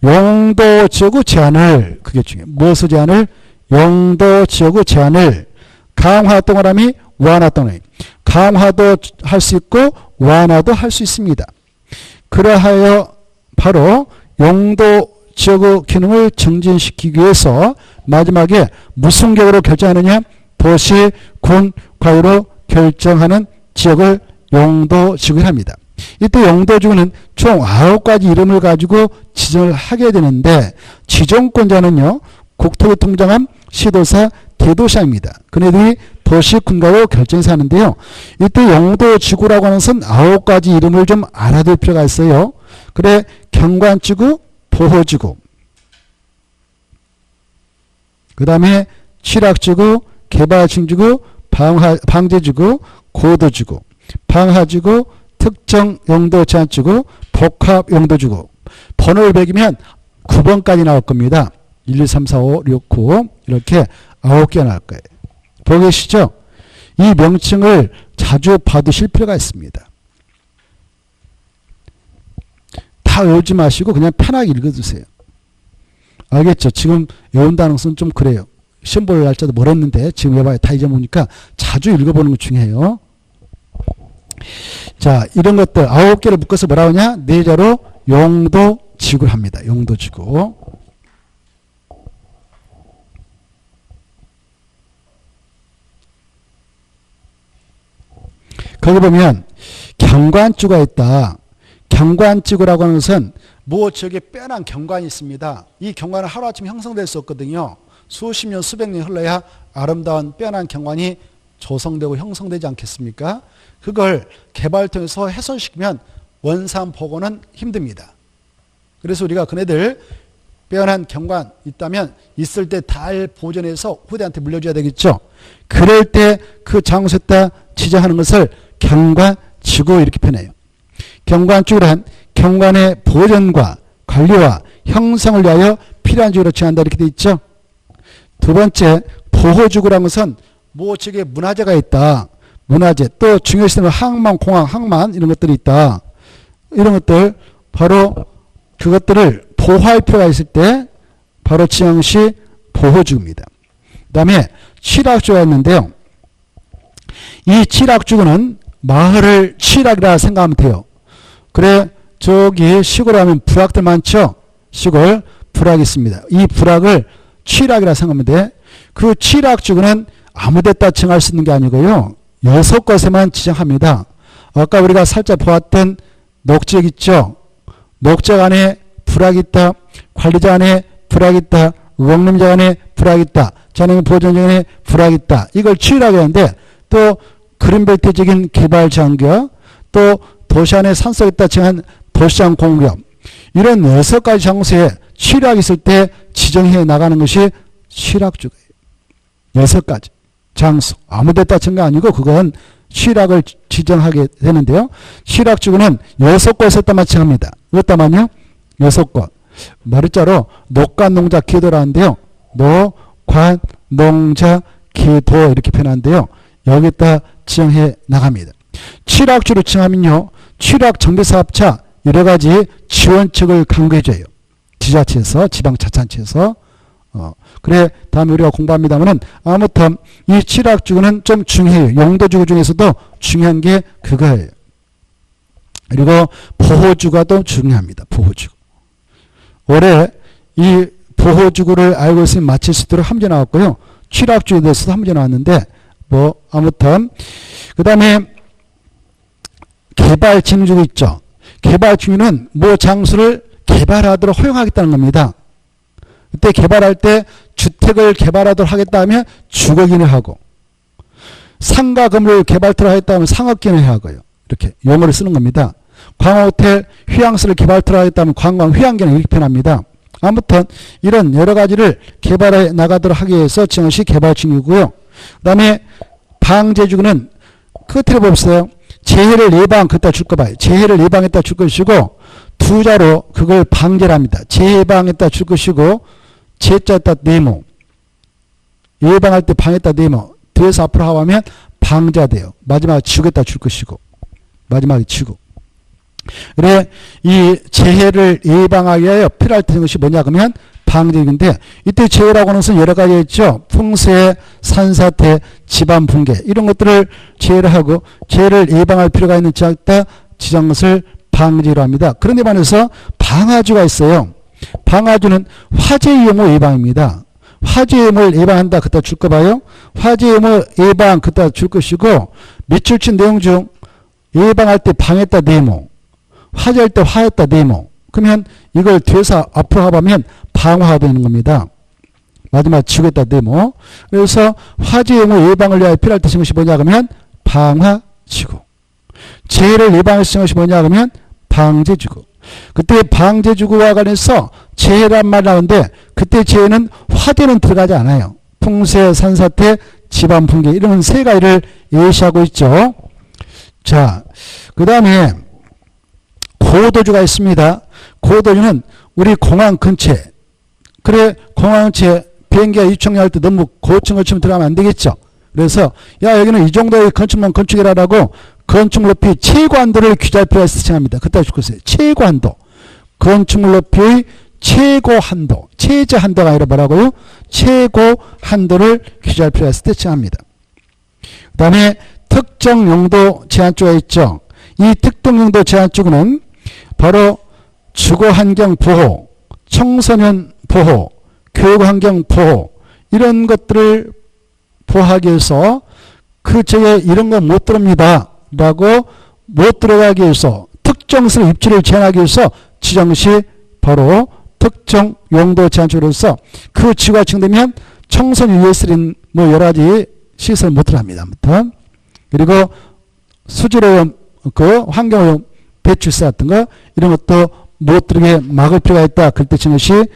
용도지구 제한을 그게 중요해요. 무엇을 제한을? 용도지구 제한을 강화 동그라미 완화 동그라미 강화도 할 수 있고 완화도 할 수 있습니다. 그러하여 바로 용도지구 기능을 증진시키기 위해서 마지막에 무슨 격으로 결정하느냐? 도시, 군, 과유로 결정하는 지역을 용도지구를 합니다. 이때 용도지구는 총 9가지 이름을 가지고 지정을 하게 되는데 지정권자는요. 국토교통부장관, 시도사, 대도시장입니다. 그네들이 도시, 군과로 결정해서 하는데요. 이때 용도지구라고 하는 것은 9가지 이름을 좀 알아둘 필요가 있어요. 그래 경관지구, 보호지구, 그 다음에 취락지구, 개발증지구, 방제지구, 고도지구, 방하지구, 특정 용도 제한지구, 복합 용도지구. 번호를 매기면 9번까지 나올 겁니다. 1, 2, 3, 4, 5, 6, 9 이렇게 9개 나올 거예요. 보고 계시죠? 이 명칭을 자주 받으실 필요가 있습니다. 다 외우지 마시고 그냥 편하게 읽어두세요. 알겠죠? 지금 외운다는 것은 좀 그래요. 시험 볼 날짜도 멀었는데 지금 외봐야 다 잊어먹으니까 자주 읽어보는 것 중요해요. 자, 이런 것들 9개를 묶어서 뭐라고 하냐? 4자로 용도지구를 합니다. 용도지구. 거기 보면 경관주가 있다. 경관지구라고 하는 것은 뭐 저게 뼈난 경관이 있습니다. 이 경관은 하루아침에 형성될 수 없거든요. 수십 년 수백 년 흘러야 아름다운 뼈난 경관이 조성되고 형성되지 않겠습니까? 그걸 개발을 통해서 훼손시키면 원산 복원은 힘듭니다. 그래서 우리가 그네들 뼈난 경관 있다면 있을 때 잘 보존해서 후대한테 물려줘야 되겠죠. 그럴 때 그 장소에다 지정하는 것을 경관지구 이렇게 표현해요. 경관주란 경관의 보존과 관리와 형성을 위하여 필요한 지구로 정한다 이렇게 돼 있죠. 두 번째 보호지구라는 것은 뭐 저게 문화재가 있다. 문화재 또 중요시되는 항만, 공항, 항만 이런 것들이 있다. 이런 것들 바로 그것들을 보호할 필요가 있을 때 바로 지정시 보호지구입니다. 그 다음에 칠학주가 있는데요. 이 칠학주구는 마을을 칠학이라 생각하면 돼요. 그래 저기 시골에 하면 부락들 많죠. 시골 부락이 있습니다. 이 부락을 칠학이라 생각하면 돼. 그 칠학주구는 아무 데다 정할 수 있는 게 아니고요. 6곳에만 지정합니다. 아까 우리가 살짝 보았던 녹지역 있죠. 녹지역 안에 부락이 있다. 관리자 안에 부락이 있다. 원림자 안에 부락이 있다. 자연 보존 안에 부락이 있다. 이걸 칠학이라고 하는데 또 그린벨트적인 개발 장벽 또 도시 안에 산속에다 정한 도시장 공격 이런 6가지 장소에 칠학이 있을 때 지정해 나가는 것이 칠학주거예요. 6가지 장소 아무 데다 정가 아니고 그건 칠학을 지정하게 되는데요. 칠학주구는 6곳에다만 정합니다. 이것다만요 6곳 말자로 녹관 농자 기도라는데요. 노관 농자 기도 이렇게 표현하는데요. 여기다 지정해 나갑니다. 칠학주로 지정하면요. 칠학 정비사업차 여러가지 지원책을 강구해줘요. 지자체에서 지방자치단체에서 그래 다음에 우리가 공부합니다만은 아무튼 이 칠학주구는 좀 중요해요. 용도주구 중에서도 중요한 게 그거예요. 그리고 보호주가 또 중요합니다. 보호주구. 올해 이 보호주구를 알고 있으면 맞힐 수 있도록 한 문제 나왔고요. 칠학주에 대해서도 한 문제 나왔는데 뭐 아무튼 그 다음에 개발진주구 있죠. 개발진주는 뭐 장소를 개발하도록 허용하겠다는 겁니다. 그때 개발할 때 주택을 개발하도록 하겠다 하면 주거기능을 하고 상가 건물 개발토록 하겠다 하면 상업기능을 하고요. 이렇게 용어를 쓰는 겁니다. 관광호텔 휴양시를 개발토록 하겠다 하면 관광 휴양기능 이렇게 표현합니다. 아무튼 이런 여러 가지를 개발해 나가도록 하기 위해서 지정한 것이 개발진주구고요. 그 다음에 방제주구는 끝으로 봅시다. 재해를 예방 그따 줄 거 봐요. 재해를 예방했다 줄 것이고 투자로 그걸 방제를 합니다. 재해방했다 줄 것이고 제자했다 네모 예방할 때 방했다 네모 뒤에서 앞으로 하면 방자돼요. 마지막에 지우겠다 줄 것이고 마지막에 지우고 그래 이 재해를 예방하기 위하여 필요할 때 것이 뭐냐 그러면 방제인데 이때 재해라고 하는 것은 여러 가지 있죠. 풍세, 산사태, 집안 붕괴 이런 것들을 재해를 하고 재해를 예방할 필요가 있는 지역다 지정한 것을 방제로 합니다. 그런데 반해서 방화주가 있어요. 방화주는 화재 위험을 예방입니다. 화재 위험을 예방한다 그따 줄 거 봐요. 화재 위험을 예방 그따 줄 것이고 밑줄친 내용 중 예방할 때 방했다 네모 화재할 때 화했다 네모 그러면 이걸 뒤에서 앞으로 가보면 방화가 되는 겁니다. 마지막 지우겠다 네모 그래서 화재 위험을 예방을 위하여 필요할 때 쓰는 것이 뭐냐 그러면 방화지구 재해를 예방할 수 있는 것이 뭐냐 그러면 방제지구 그때 방제지구와 관해서 재해란 말 나오는데 그때 재해는 화재는 들어가지 않아요. 풍세, 산사태, 집안 붕괴 이런 세 가지를 예시하고 있죠. 자, 그 다음에 고도주가 있습니다. 고도주는 우리 공항 근처에 그래 공항 근처에 비행기가 이착륙할 때 너무 고층을 치면 들어가면 안 되겠죠. 그래서 야 여기는 이 정도의 건축만 건축이라고 건축물 높이 최고한도를 규제할 필요가 있어 정합니다. 그때 죽겠어요. 최고한도 건축물 높이의 최고한도 최저한도가 아니라 뭐라고요? 최고한도를 규제할 필요가 있을 때 정합니다. 그 다음에 특정 용도 제한조가 있죠. 이 특정 용도 제한조는 바로 주거환경 보호, 청소년 보호, 교육환경 보호 이런 것들을 보호하기 위해서 그 지역에 이런 거 못 들어옵니다 라고 못 들어가기 위해서 특정시설 입지를 제한하기 위해서 지정시 바로 특정 용도 제한축으로서 그 지구가 지정되면 청소년 유해설인 뭐 여러 가지 시설 못 들어갑니다. 아무튼. 그리고 수질오염, 그 환경오염, 배출사 같은 거 이런 것도 못 들게 막을 필요가 있다. 그때 지는 것이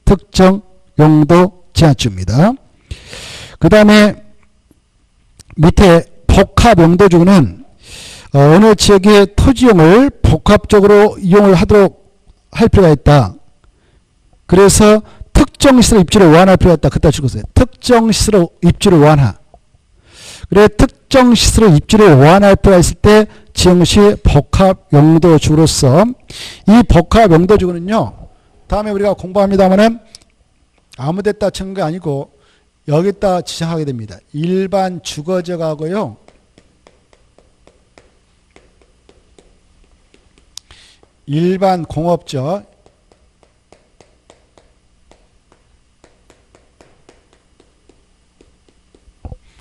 특정 용도 제한축입니다. 그 다음에 밑에 복합 용도주는 어느 지역의 토지용을 복합적으로 이용을 하도록 할 필요가 있다. 그래서 특정시설 입지를 완화할 필요가 있다. 그따 적었어요. 특정시설 입지를 완화. 그래 특정시설 입지를 완화할 필요가 있을 때 지정시 복합용도주로서 이 복합용도주는요. 다음에 우리가 공부합니다마는 아무 데다 치는 게 아니고 여기다 지정하게 됩니다. 일반 주거지역하고요. 일반 공업지역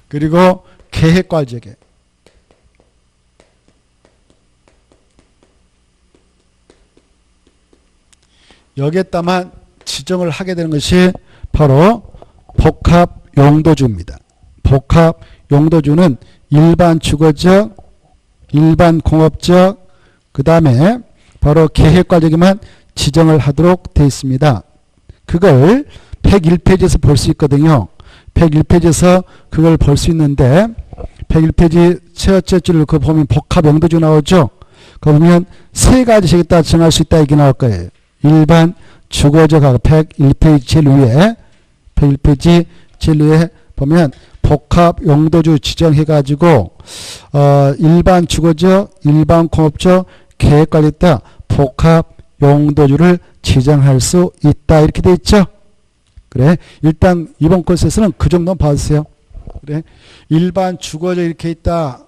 그리고 계획관리지역에 여기에다만 지정을 하게 되는 것이 바로 복합용도주입니다. 복합용도주는 일반 주거지역, 일반 공업지역, 그 다음에 바로 계획관리지역에만 지정을 하도록 되어 있습니다. 그걸 101페이지에서 볼 수 있거든요. 101페이지에서 그걸 볼 수 있는데 101페이지 첫째 줄을 그 보면 복합용도주 나오죠. 그 보면 세 가지 지역에다 정할 수 있다 이게 나올 거예요. 일반 주거지역하고 101페이지 제일 위에 101페이지 제일 위에 보면 복합용도주 지정해가지고 일반 주거지역, 일반 공업지역, 계획관리다 복합용도주를 지정할 수 있다 이렇게 돼 있죠. 그래 일단 이번 코스에서는 그 정도는 봐주세요. 그래 일반 주거지역 이렇게 있다.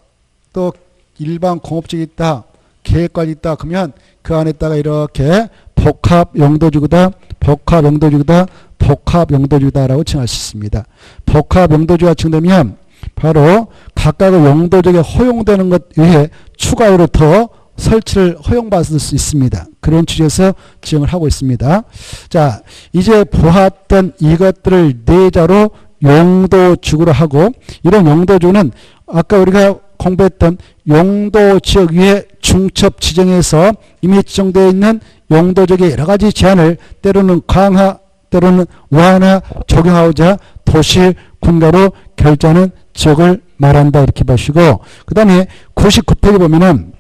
또 일반 공업지역 있다. 계획관리 있다. 그러면 그 안에다가 이렇게 복합용도주구다. 복합용도주구다. 복합용도주다라고 정할 수 있습니다. 복합용도주가 지정되면 바로 각각의 용도적에 허용되는 것 외에 추가로 더 설치를 허용받을 수 있습니다. 그런 취지에서 지정을 하고 있습니다. 자, 이제 보았던 이것들을 내자로 용도주구로 하고 이런 용도주는 아까 우리가 공부했던 용도지역 위에 중첩 지정해서 이미 지정되어 있는 용도적의 여러 가지 제한을 때로는 강화, 때로는 완화 적용하고자 도시 군가로 결정하는 지역을 말한다 이렇게 보시고 그 다음에 99페이지 보면은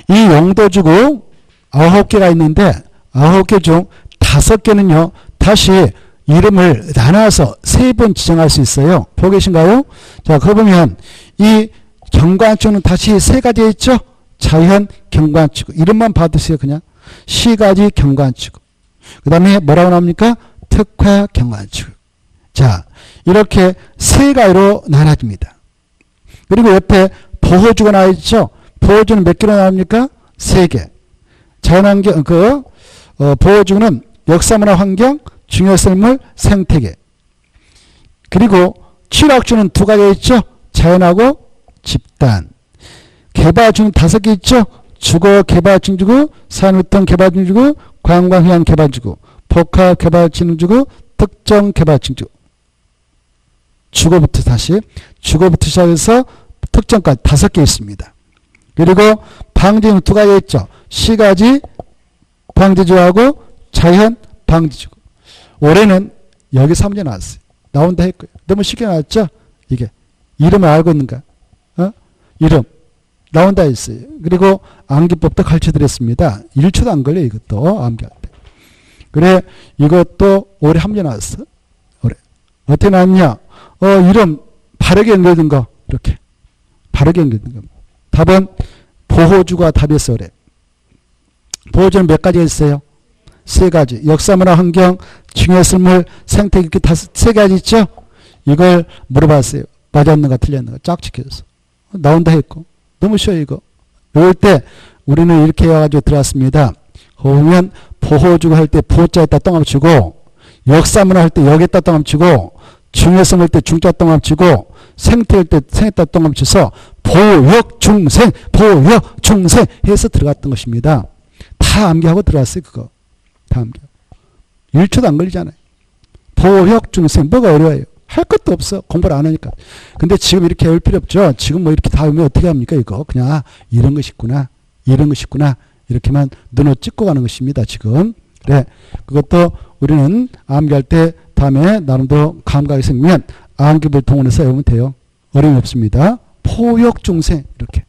이 용도지구 9개가 있는데 9개 중 5개는요 다시 이름을 나눠서 3번 지정할 수 있어요. 보고 계신가요? 자, 그거 보면 이 경관지구는 다시 3가지 있죠. 자연 경관지구 이름만 받으세요. 그냥 시가지 경관지구. 그 다음에 뭐라고 나옵니까? 특화 경관지구. 자, 이렇게 3가지로 나눠집니다. 그리고 옆에 보호주가 나와 있죠. 보호주는 몇 개로 나옵니까? 3개. 자연환경, 보호주는 역사문화 환경, 중요생물, 생태계. 그리고 취락주는 2가지 있죠. 자연하고 집단. 개발주는 5개 있죠. 주거 개발진주구, 산후통 개발진주구, 관광해안 개발지구, 복합 개발진주구, 특정 개발진주구. 주거부터 다시 주거부터 시작해서 특정까지 5개 있습니다. 그리고 방지는 2가지 있죠. 시가지 방지주하고 자연 방지주구. 올해는 여기서 문제 나왔어요. 나온다 했고요. 너무 쉽게 나왔죠? 이게 이름을 알고 있는가? 이름 나온다 했어요. 그리고 암기법도 가르쳐드렸습니다. 1초도 안 걸려요. 이것도 암기할 때. 그래 이것도 올해 한 문제 나왔어. 올해 어떻게 나왔냐? 이름 바르게 연결된 거 이렇게 바르게 연결된 거. 답은 보호주가 답이었어요. 올해. 보호주는 몇 가지 있어요? 3가지. 역사문화 환경, 중요생물, 생태계 이렇게 3가지 있죠? 이걸 물어봤어요. 맞았는가 틀렸는가 쫙 지켜줘서. 나온다 했고. 너무 쉬워요 이거. 이럴 때 우리는 이렇게 해가지고 들어왔습니다. 보면 보호주고 할 때 보호자에다 똥함 치고 역사문화 할 때 여기에다 똥함 치고 중요성일 때 중자 동함 치고 생태일 때 생했다 동함 쳐서 보역중생 해서 들어갔던 것입니다. 다 암기하고 들어왔어요. 그거 다 암기하고 1초도 안 걸리잖아요. 보역중생 뭐가 어려워요. 할 것도 없어. 공부를 안 하니까. 근데 지금 이렇게 할 필요 없죠. 지금 뭐 이렇게 다 하면 어떻게 합니까? 이거 그냥 이런 것이 있구나. 이런 것이 있구나. 이렇게만 눈을 찍고 가는 것입니다. 지금. 그래. 그것도 우리는 암기할 때 다음에 나름대로 감각이 생기면 암기를 동원해서 외우면 돼요. 어려움이 없습니다. 포역중생 이렇게.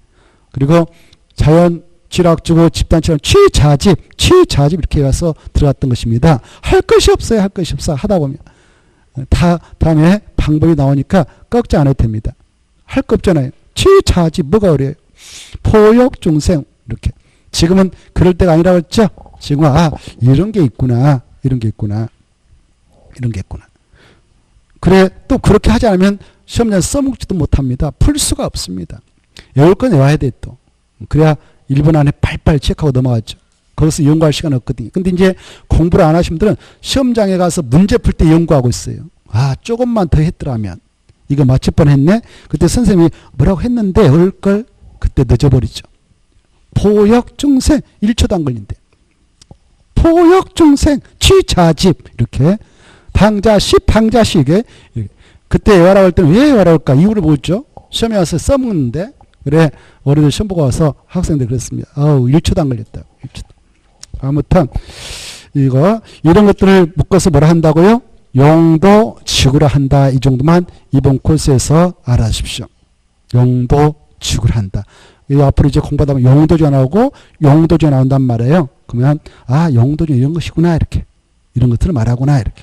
그리고 자연 칠학주고 집단칠학 취자집 이렇게 가서 들어갔던 것입니다. 할 것이 없어요. 할 것이 없어. 하다 보면. 다음에 방법이 나오니까 꺾지 않아도 됩니다. 할 거 없잖아요. 취자집 뭐가 어려워요. 포역중생 이렇게. 지금은 그럴 때가 아니라고 했죠. 지금은 이런 게 있구나. 이런 게 있구나. 이런 게 있구나. 그래 또 그렇게 하지 않으면 시험장 써먹지도 못합니다. 풀 수가 없습니다. 외울 건 외워야 돼 또. 그래야 1분 안에 빨리빨리 체크하고 넘어가죠. 거기서 연구할 시간 없거든요. 근데 이제 공부를 안 하신 분들은 시험장에 가서 문제 풀 때 연구하고 있어요. 조금만 더 했더라면 이거 맞출 뻔했네. 그때 선생님이 뭐라고 했는데 어려울 걸 그때 늦어버리죠. 포역중생 1초도 안 걸린대. 포역중생 취자집 이렇게 방자식 그때 외워라고 할 때는 왜 외워라고 할까? 이유를 모르죠. 시험에 와서 써먹는데 그래 어른들 시험 보고 와서 학생들 그랬습니다. 1초도 안 걸렸다. 1초도. 아무튼 이런 것들을 묶어서 뭐라 한다고요? 용도 지구라 한다. 이 정도만 이번 코스에서 알아주십시오. 용도 지구라 한다. 앞으로 이제 공부하다 보면 용도지가 나오고 용도지가 나온단 말이에요. 그러면 용도지 이런 것이구나 이렇게. 이런 것들을 말하구나 이렇게.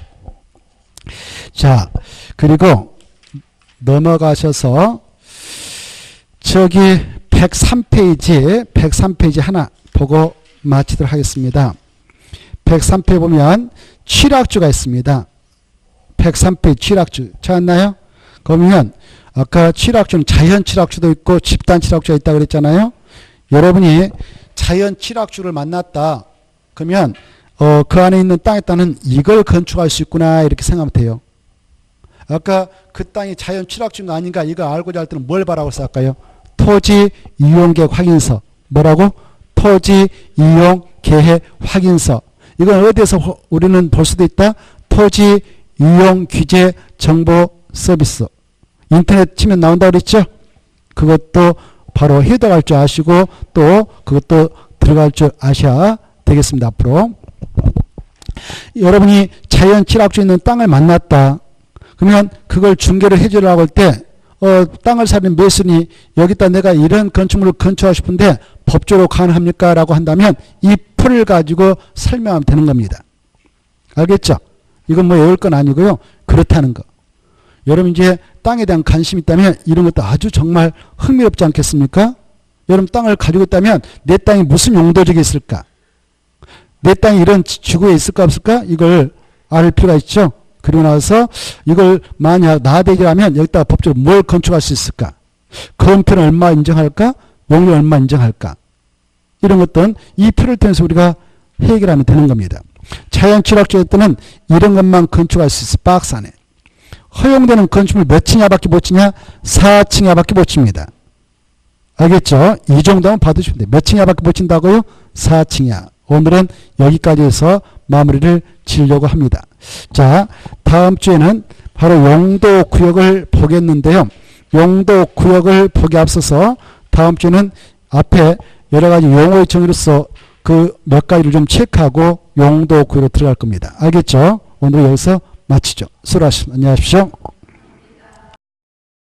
자 그리고 넘어가셔서 저기 103페이지 하나 보고 마치도록 하겠습니다. 103페이지 보면 칠학주가 있습니다. 103페이지 칠학주 찾았나요? 그러면 아까 칠학주는 자연 칠학주도 있고 집단 칠학주가 있다고 그랬잖아요. 여러분이 자연 칠학주를 만났다. 그러면 그 안에 있는 땅에 따는 이걸 건축할 수 있구나 이렇게 생각하면 돼요. 아까 그 땅이 자연 칠학주가 아닌가 이거 알고자 할 때는 뭘 바라고 쓸까요? 토지 이용계획 확인서. 뭐라고? 토지 이용 계획 확인서. 이건 어디에서 우리는 볼 수도 있다? 토지 이용 규제 정보 서비스. 인터넷 치면 나온다고 그랬죠? 그것도 바로 해당할 줄 아시고 또 그것도 들어갈 줄 아셔야 되겠습니다. 앞으로. 여러분이 자연 칠학주 있는 땅을 만났다. 그러면 그걸 중개를 해주려고 할 때 땅을 사는 매수니 여기다 내가 이런 건축물을 건축하고 싶은데 법적으로 가능합니까? 라고 한다면 이 풀을 가지고 설명하면 되는 겁니다. 알겠죠? 이건 뭐 외울 건 아니고요. 그렇다는 거. 여러분 이제 땅에 대한 관심이 있다면 이런 것도 아주 정말 흥미롭지 않겠습니까? 여러분 땅을 가지고 있다면 내 땅이 무슨 용도적이 있을까? 내 땅이 이런 지구에 있을까 없을까? 이걸 알 필요가 있죠. 그리고 나서 이걸 만약 나대기라면 여기다가 법적으로 뭘 건축할 수 있을까? 건표는 얼마 인정할까? 용료 얼마 인정할까? 이런 것들은 이 표를 통해서 우리가 해결하면 되는 겁니다. 자연 칠학주에 때는 이런 것만 건축할 수 있어. 박스 안에. 허용되는 건축물 몇 층이야밖에 못 치냐? 4층이야밖에 못 칩니다. 알겠죠? 이 정도면 받으시면 돼요. 몇 층이야밖에 못 친다고요? 4층이야. 오늘은 여기까지 해서 마무리를 지으려고 합니다. 자, 다음 주에는 바로 용도 구역을 보겠는데요. 용도 구역을 보기 앞서서 다음 주에는 앞에 여러 가지 용어의 정의로서 그 몇 가지를 좀 체크하고 용도 구역으로 들어갈 겁니다. 알겠죠? 오늘 여기서 마치죠. 수고하셨습니다. 안녕하십시오.